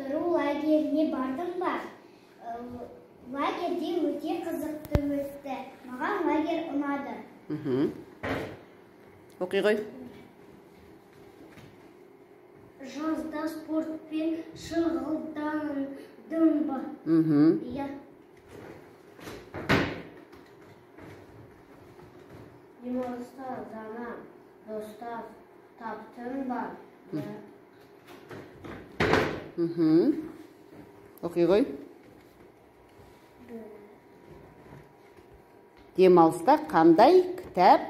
сауықтыру лагеріне бардым ба? Лагерде өте қызықты өтті. Маған лагерь ұнады. Оқи ғой. Жазда спортпен шұғылдандым ба? Иә. Демалыста жаңа достар таптың ба? Оқи ғой. Демалыста қандай кітап?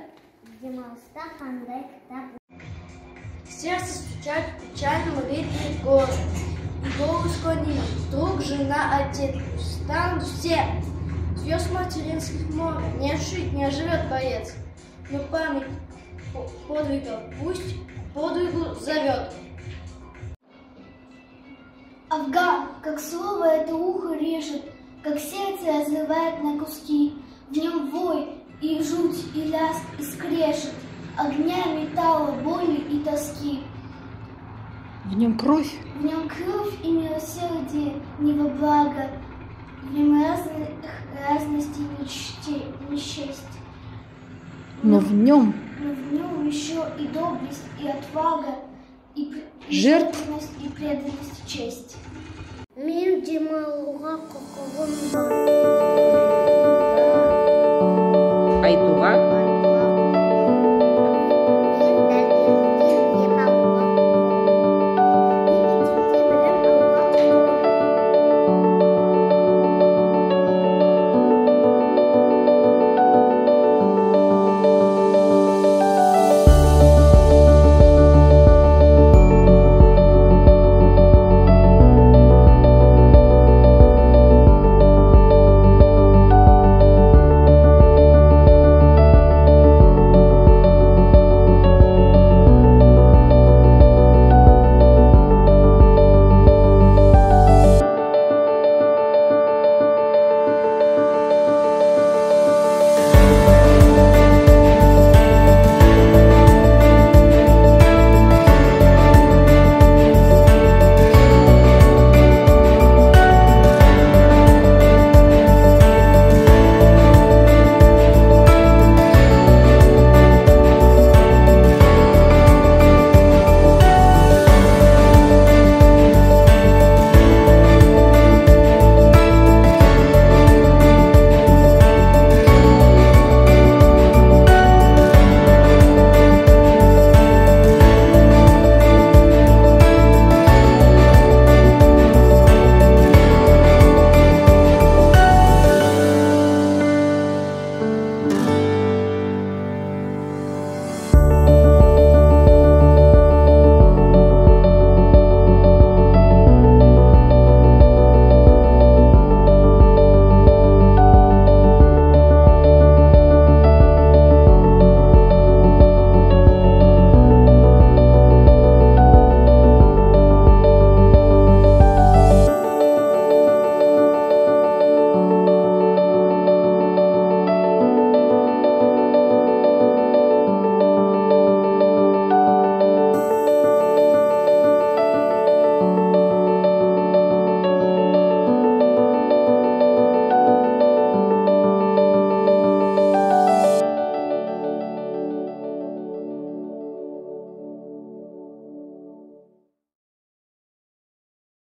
Демалыста қандай кітап? Сердце стучат в печальном ритме город. И голос клонит, друг, жена, отец. Станут все. Звезд материнских море. Не жить, не живет боец. Но память подвигов пусть подвигу зовет. Афган, как слово это ухо режет, как сердце разрывает на куски. В нем вой и жуть, и лязг, и скрежет, огня, металла, боли и тоски. В нем кровь. В нем кровь и милосердие не во благо, в нем разность и несчастье. Но в нем еще и доблесть, и отвага, и жертвенность, и преданность, и честь. Мен демалуға құқығым бар.